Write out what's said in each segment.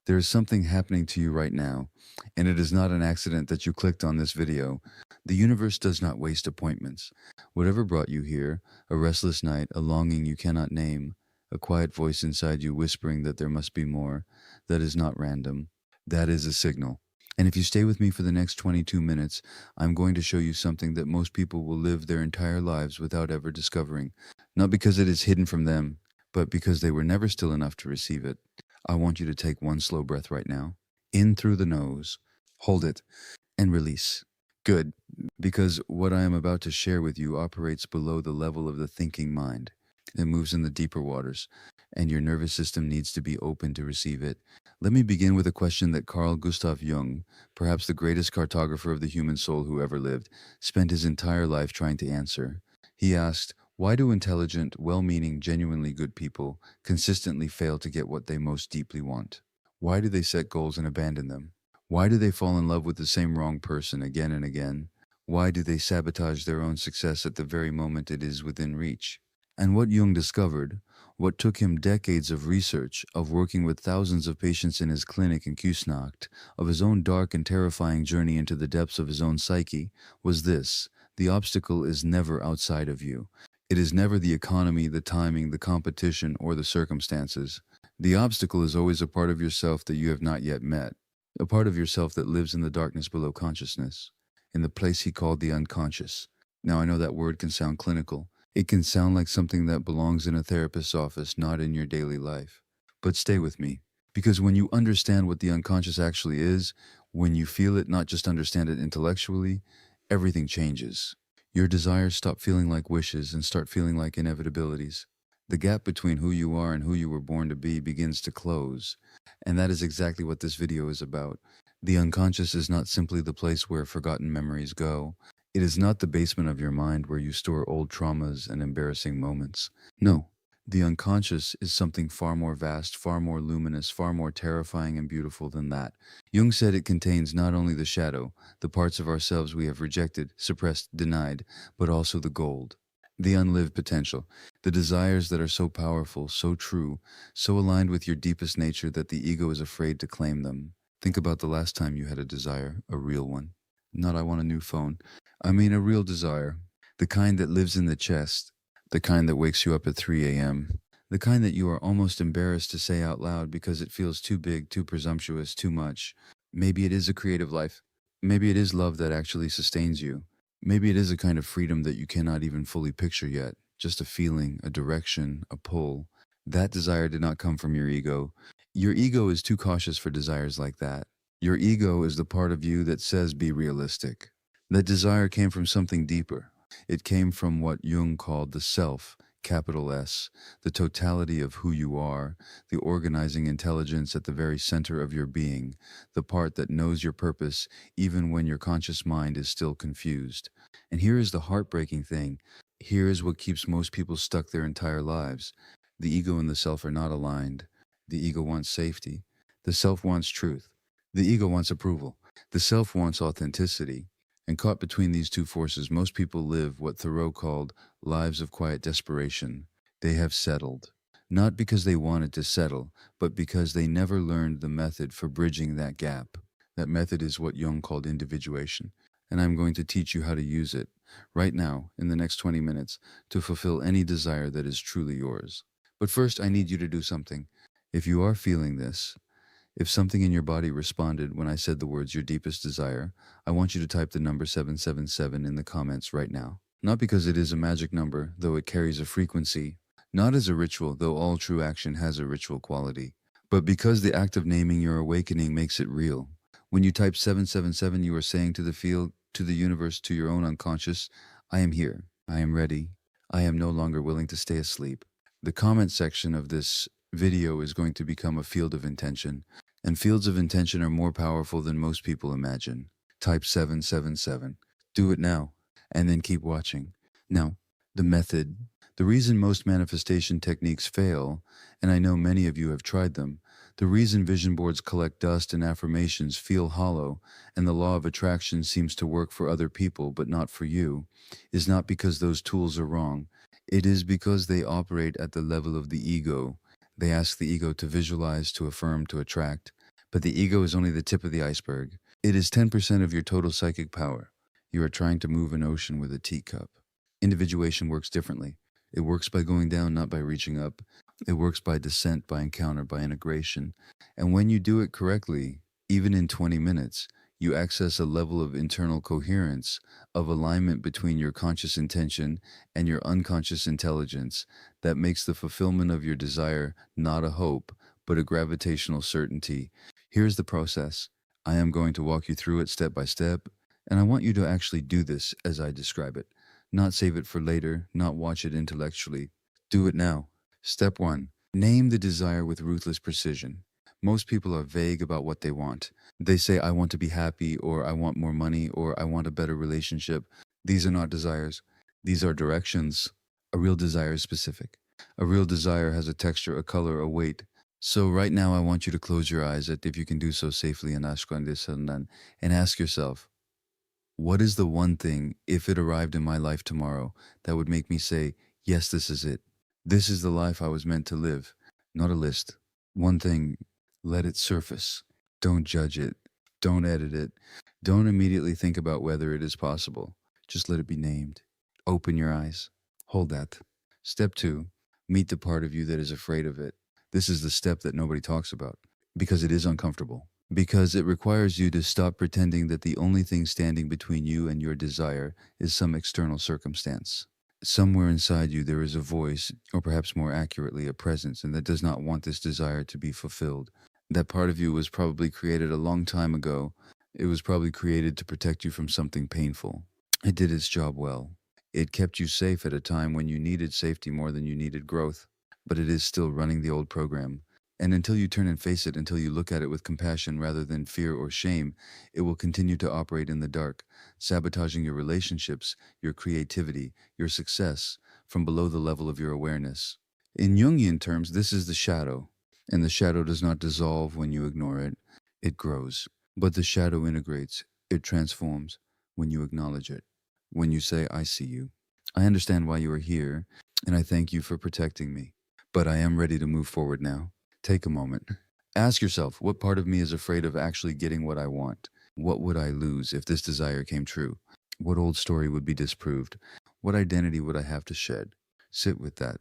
There is something happening to you right now, and it is not an accident that you clicked on this video. The universe does not waste appointments. Whatever brought you here, a restless night, a longing you cannot name, a quiet voice inside you whispering that there must be more, that is not random. That is a signal. And if you stay with me for the next 22 minutes, I'm going to show you something that most people will live their entire lives without ever discovering. Not because it is hidden from them, but because they were never still enough to receive it. I want you to take one slow breath right now. In through the nose, hold it, and release. Good, because what I am about to share with you operates below the level of the thinking mind. It moves in the deeper waters, and your nervous system needs to be open to receive it. Let me begin with a question that Carl Gustav Jung, perhaps the greatest cartographer of the human soul who ever lived, spent his entire life trying to answer. He asked, why do intelligent, well-meaning, genuinely good people consistently fail to get what they most deeply want? Why do they set goals and abandon them? Why do they fall in love with the same wrong person again and again? Why do they sabotage their own success at the very moment it is within reach? And what Jung discovered, what took him decades of research, of working with thousands of patients in his clinic in Küsnacht, of his own dark and terrifying journey into the depths of his own psyche, was this: the obstacle is never outside of you. It is never the economy, the timing, the competition, or the circumstances. The obstacle is always a part of yourself that you have not yet met, a part of yourself that lives in the darkness below consciousness, in the place he called the unconscious. Now, I know that word can sound clinical. It can sound like something that belongs in a therapist's office, not in your daily life. But stay with me, because when you understand what the unconscious actually is, when you feel it, not just understand it intellectually, everything changes. Your desires stop feeling like wishes and start feeling like inevitabilities. The gap between who you are and who you were born to be begins to close. And that is exactly what this video is about. The unconscious is not simply the place where forgotten memories go. It is not the basement of your mind where you store old traumas and embarrassing moments. No, the unconscious is something far more vast, far more luminous, far more terrifying and beautiful than that. Jung said it contains not only the shadow, the parts of ourselves we have rejected, suppressed, denied, but also the gold, the unlived potential, the desires that are so powerful, so true, so aligned with your deepest nature that the ego is afraid to claim them. Think about the last time you had a desire, a real one. Not I want a new phone. I mean a real desire, the kind that lives in the chest, the kind that wakes you up at 3 a.m., the kind that you are almost embarrassed to say out loud because it feels too big, too presumptuous, too much. Maybe it is a creative life. Maybe it is love that actually sustains you. Maybe it is a kind of freedom that you cannot even fully picture yet, just a feeling, a direction, a pull. That desire did not come from your ego. Your ego is too cautious for desires like that. Your ego is the part of you that says be realistic. That desire came from something deeper. It came from what Jung called the self, capital S, the totality of who you are, the organizing intelligence at the very center of your being, the part that knows your purpose even when your conscious mind is still confused. And here is the heartbreaking thing. Here is what keeps most people stuck their entire lives. The ego and the self are not aligned. The ego wants safety. The self wants truth. The ego wants approval. The self wants authenticity. And caught between these two forces, most people live what Thoreau called lives of quiet desperation. They have settled. Not because they wanted to settle, but because they never learned the method for bridging that gap. That method is what Jung called individuation. And I'm going to teach you how to use it, right now, in the next 20 minutes, to fulfill any desire that is truly yours. But first, I need you to do something. If you are feeling this, if something in your body responded when I said the words your deepest desire, I want you to type the number 777 in the comments right now. Not because it is a magic number, though it carries a frequency. Not as a ritual, though all true action has a ritual quality. But because the act of naming your awakening makes it real. When you type 777, you are saying to the field, to the universe, to your own unconscious, I am here. I am ready. I am no longer willing to stay asleep. The comment section of this video is going to become a field of intention. And fields of intention are more powerful than most people imagine. Type 777. Do it now, and then keep watching. Now, the method. The reason most manifestation techniques fail, and I know many of you have tried them, the reason vision boards collect dust and affirmations feel hollow, and the law of attraction seems to work for other people but not for you, is not because those tools are wrong. It is because they operate at the level of the ego. They ask the ego to visualize, to affirm, to attract. But the ego is only the tip of the iceberg. It is 10% of your total psychic power. You are trying to move an ocean with a teacup. Individuation works differently. It works by going down, not by reaching up. It works by descent, by encounter, by integration. And when you do it correctly, even in 20 minutes, you access a level of internal coherence, of alignment between your conscious intention and your unconscious intelligence that makes the fulfillment of your desire not a hope, but a gravitational certainty. Here's the process. I am going to walk you through it step by step, and I want you to actually do this as I describe it. Not save it for later, not watch it intellectually. Do it now. Step 1. Name the desire with ruthless precision. Most people are vague about what they want. They say, I want to be happy, or I want more money, or I want a better relationship. These are not desires. These are directions. A real desire is specific. A real desire has a texture, a color, a weight. So right now I want you to close your eyes, if you can do so safely, and ask yourself, what is the one thing, if it arrived in my life tomorrow, that would make me say, yes, this is it. This is the life I was meant to live. Not a list. One thing, let it surface. Don't judge it. Don't edit it. Don't immediately think about whether it is possible. Just let it be named. Open your eyes. Hold that. Step 2, meet the part of you that is afraid of it. This is the step that nobody talks about, because it is uncomfortable. Because it requires you to stop pretending that the only thing standing between you and your desire is some external circumstance. Somewhere inside you there is a voice, or perhaps more accurately, a presence, and that does not want this desire to be fulfilled. That part of you was probably created a long time ago. It was probably created to protect you from something painful. It did its job well. It kept you safe at a time when you needed safety more than you needed growth. But it is still running the old program. And until you turn and face it, until you look at it with compassion rather than fear or shame, it will continue to operate in the dark, sabotaging your relationships, your creativity, your success, from below the level of your awareness. In Jungian terms, this is the shadow. And the shadow does not dissolve when you ignore it. It grows. But the shadow integrates. It transforms when you acknowledge it. When you say, I see you. I understand why you are here, and I thank you for protecting me. But I am ready to move forward now. Take a moment. Ask yourself, what part of me is afraid of actually getting what I want? What would I lose if this desire came true? What old story would be disproved? What identity would I have to shed? Sit with that.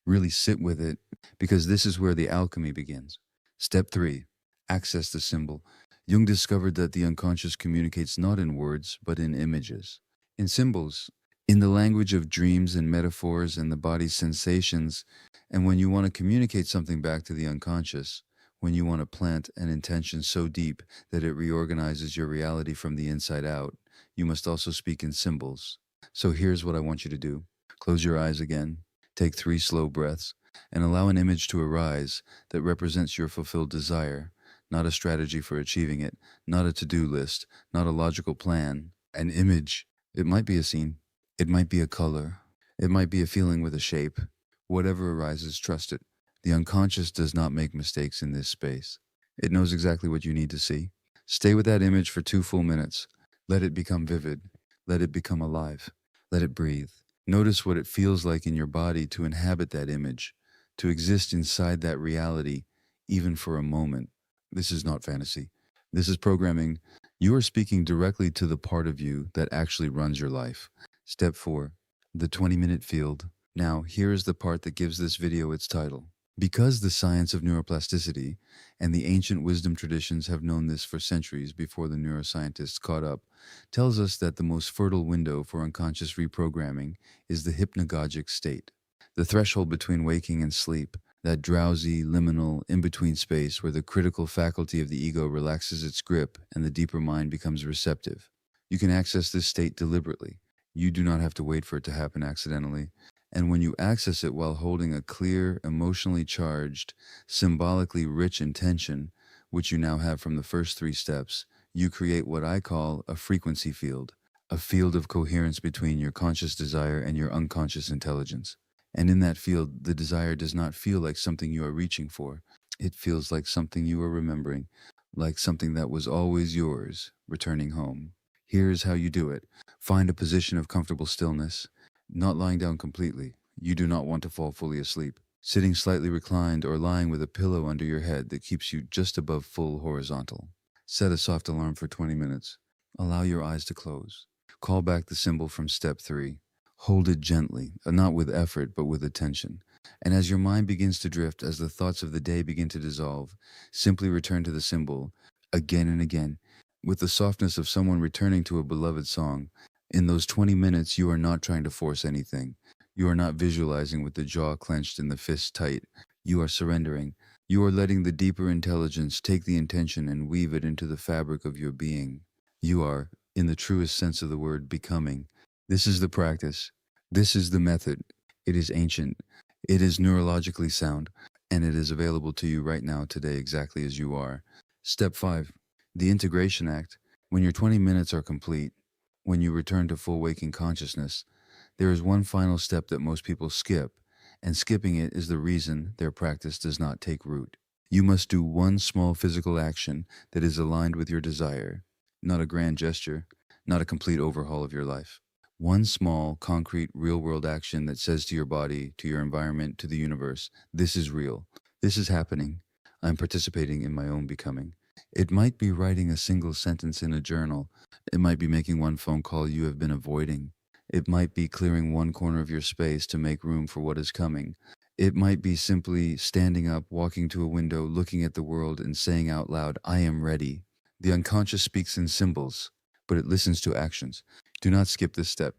Really sit with it, because this is where the alchemy begins. Step 3. Access the symbol. Jung discovered that the unconscious communicates not in words, but in images, in symbols, in the language of dreams and metaphors and the body's sensations. And when you want to communicate something back to the unconscious, when you want to plant an intention so deep that it reorganizes your reality from the inside out, you must also speak in symbols. So here's what I want you to do. Close your eyes again, take 3 slow breaths, and allow an image to arise that represents your fulfilled desire, not a strategy for achieving it, not a to-do list, not a logical plan. An image. It might be a scene. It might be a color. It might be a feeling with a shape. Whatever arises, trust it. The unconscious does not make mistakes in this space. It knows exactly what you need to see. Stay with that image for 2 full minutes. Let it become vivid. Let it become alive. Let it breathe. Notice what it feels like in your body to inhabit that image, to exist inside that reality, even for a moment. This is not fantasy. This is programming. You are speaking directly to the part of you that actually runs your life. Step 4, the 20-minute field. Now, here is the part that gives this video its title. Because the science of neuroplasticity and the ancient wisdom traditions have known this for centuries before the neuroscientists caught up, tells us that the most fertile window for unconscious reprogramming is the hypnagogic state, the threshold between waking and sleep, that drowsy, liminal, in-between space where the critical faculty of the ego relaxes its grip and the deeper mind becomes receptive. You can access this state deliberately. You do not have to wait for it to happen accidentally. And when you access it while holding a clear, emotionally charged, symbolically rich intention, which you now have from the first 3 steps, you create what I call a frequency field, a field of coherence between your conscious desire and your unconscious intelligence. And in that field, the desire does not feel like something you are reaching for. It feels like something you are remembering, like something that was always yours, returning home. Here's how you do it. Find a position of comfortable stillness, not lying down completely. You do not want to fall fully asleep. sitting slightly reclined or lying with a pillow under your head that keeps you just above full horizontal. Set a soft alarm for 20 minutes. Allow your eyes to close. Call back the symbol from step 3. Hold it gently, not with effort, but with attention. And as your mind begins to drift, as the thoughts of the day begin to dissolve, simply return to the symbol again and again, with the softness of someone returning to a beloved song. In those 20 minutes, you are not trying to force anything. You are not visualizing with the jaw clenched and the fist tight. You are surrendering. You are letting the deeper intelligence take the intention and weave it into the fabric of your being. You are, in the truest sense of the word, becoming. This is the practice. This is the method. It is ancient. It is neurologically sound, and it is available to you right now, today, exactly as you are. Step 5. The Integration Act. When your 20 minutes are complete, when you return to full waking consciousness, there is one final step that most people skip, and skipping it is the reason their practice does not take root. You must do one small physical action that is aligned with your desire, not a grand gesture, not a complete overhaul of your life. One small, concrete, real-world action that says to your body, to your environment, to the universe, this is real. This is happening. I'm participating in my own becoming. It might be writing a single sentence in a journal. It might be making one phone call you have been avoiding. It might be clearing one corner of your space to make room for what is coming. It might be simply standing up, walking to a window, looking at the world, and saying out loud, I am ready. The unconscious speaks in symbols, but it listens to actions. Do not skip this step.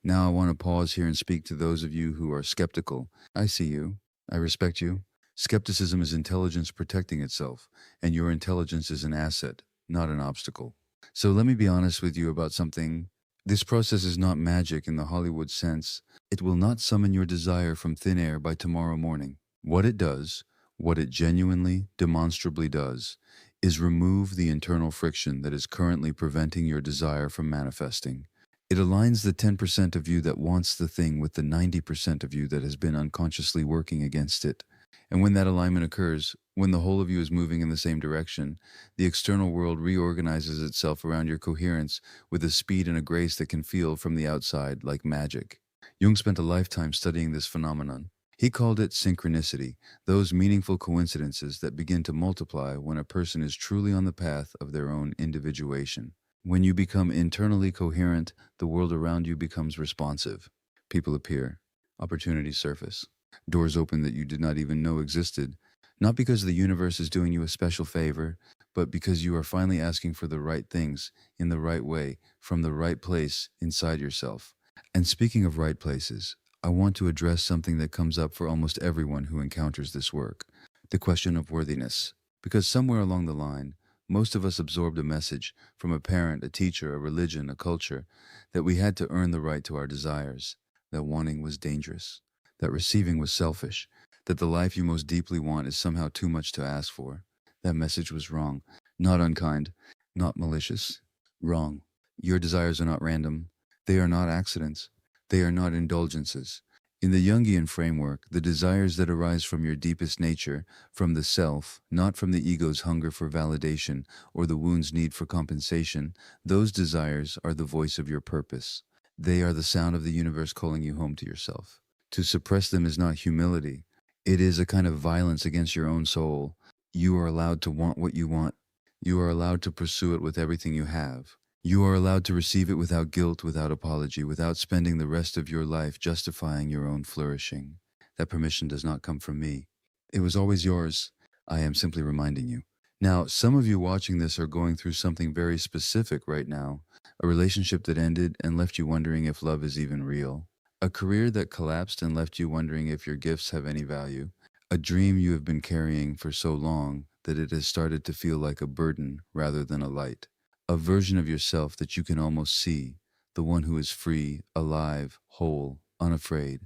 Now I want to pause here and speak to those of you who are skeptical. I see you. I respect you. Skepticism is intelligence protecting itself, and your intelligence is an asset, not an obstacle. So let me be honest with you about something. This process is not magic in the Hollywood sense. It will not summon your desire from thin air by tomorrow morning. What it does, what it genuinely, demonstrably does, is remove the internal friction that is currently preventing your desire from manifesting. It aligns the 10% of you that wants the thing with the 90% of you that has been unconsciously working against it. And when that alignment occurs, when the whole of you is moving in the same direction, the external world reorganizes itself around your coherence with a speed and a grace that can feel from the outside like magic. Jung spent a lifetime studying this phenomenon. He called it synchronicity, those meaningful coincidences that begin to multiply when a person is truly on the path of their own individuation. When you become internally coherent, the world around you becomes responsive. People appear. Opportunities surface. Doors open that you did not even know existed, not because the universe is doing you a special favor, but because you are finally asking for the right things in the right way from the right place inside yourself. And speaking of right places, I want to address something that comes up for almost everyone who encounters this work, the question of worthiness. Because somewhere along the line, most of us absorbed a message from a parent, a teacher, a religion, a culture, that we had to earn the right to our desires, that wanting was dangerous, that receiving was selfish, that the life you most deeply want is somehow too much to ask for. That message was wrong, not unkind, not malicious, wrong. Your desires are not random. They are not accidents. They are not indulgences. In the Jungian framework, the desires that arise from your deepest nature, from the self, not from the ego's hunger for validation or the wound's need for compensation, those desires are the voice of your purpose. They are the sound of the universe calling you home to yourself. To suppress them is not humility. It is a kind of violence against your own soul. You are allowed to want what you want. You are allowed to pursue it with everything you have. You are allowed to receive it without guilt, without apology, without spending the rest of your life justifying your own flourishing. That permission does not come from me. It was always yours. I am simply reminding you. Now, some of you watching this are going through something very specific right now. A relationship that ended and left you wondering if love is even real. A career that collapsed and left you wondering if your gifts have any value. A dream you have been carrying for so long that it has started to feel like a burden rather than a light. A version of yourself that you can almost see, the one who is free, alive, whole, unafraid,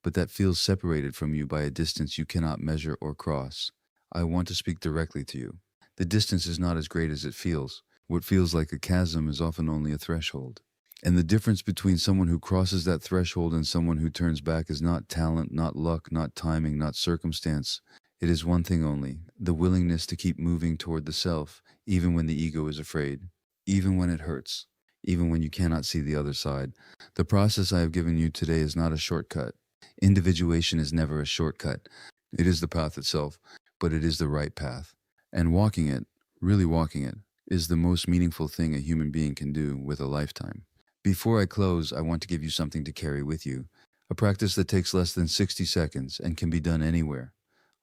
but that feels separated from you by a distance you cannot measure or cross. I want to speak directly to you. The distance is not as great as it feels. What feels like a chasm is often only a threshold. And the difference between someone who crosses that threshold and someone who turns back is not talent, not luck, not timing, not circumstance. It is one thing only, the willingness to keep moving toward the self, even when the ego is afraid. Even when it hurts, even when you cannot see the other side. The process I have given you today is not a shortcut. Individuation is never a shortcut. It is the path itself, but it is the right path. And walking it, really walking it, is the most meaningful thing a human being can do with a lifetime. Before I close, I want to give you something to carry with you. A practice that takes less than 60 seconds and can be done anywhere.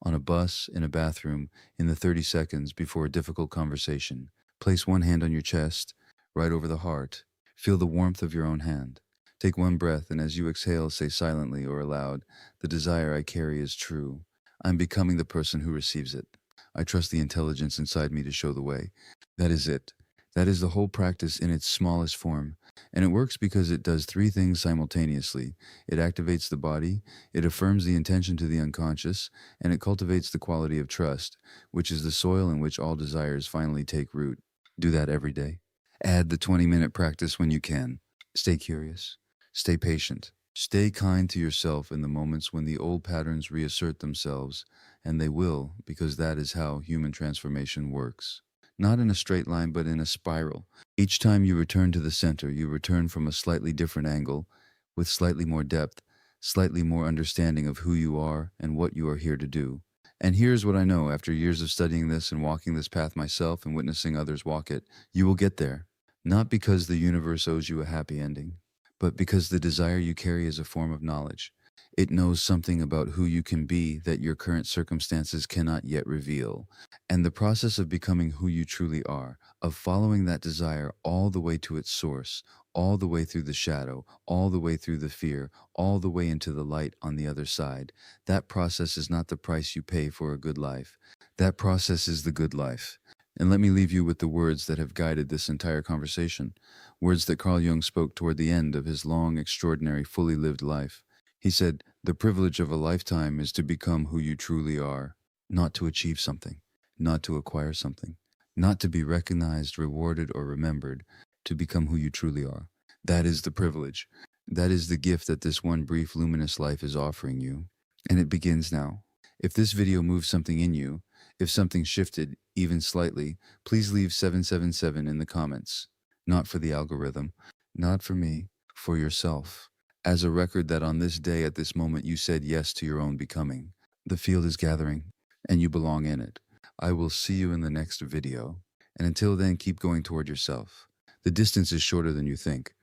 On a bus, in a bathroom, in the 30 seconds before a difficult conversation. Place one hand on your chest, right over the heart. Feel the warmth of your own hand. Take one breath, and as you exhale, say silently or aloud, "The desire I carry is true. I'm becoming the person who receives it. I trust the intelligence inside me to show the way." That is it. That is the whole practice in its smallest form. And it works because it does three things simultaneously. It activates the body, it affirms the intention to the unconscious, and it cultivates the quality of trust, which is the soil in which all desires finally take root. Do that every day. Add the 20-minute practice when you can. Stay curious. Stay patient. Stay kind to yourself in the moments when the old patterns reassert themselves, and they will, because that is how human transformation works. Not in a straight line, but in a spiral. Each time you return to the center, you return from a slightly different angle, with slightly more depth, slightly more understanding of who you are and what you are here to do. And here's what I know after years of studying this and walking this path myself and witnessing others walk it: you will get there. Not because the universe owes you a happy ending, but because the desire you carry is a form of knowledge. It knows something about who you can be that your current circumstances cannot yet reveal. And the process of becoming who you truly are, of following that desire all the way to its source, all the way through the shadow, all the way through the fear, all the way into the light on the other side, that process is not the price you pay for a good life. That process is the good life. And let me leave you with the words that have guided this entire conversation, words that Carl Jung spoke toward the end of his long, extraordinary, fully lived life. He said, "The privilege of a lifetime is to become who you truly are, not to achieve something, not to acquire something, not to be recognized, rewarded, or remembered, to become who you truly are. That is the privilege. That is the gift that this one brief luminous life is offering you. And it begins now. If this video moved something in you, if something shifted, even slightly, please leave 777 in the comments. Not for the algorithm, not for me, for yourself. As a record that on this day, at this moment, you said yes to your own becoming. The field is gathering, and you belong in it. I will see you in the next video. And until then, keep going toward yourself. The distance is shorter than you think.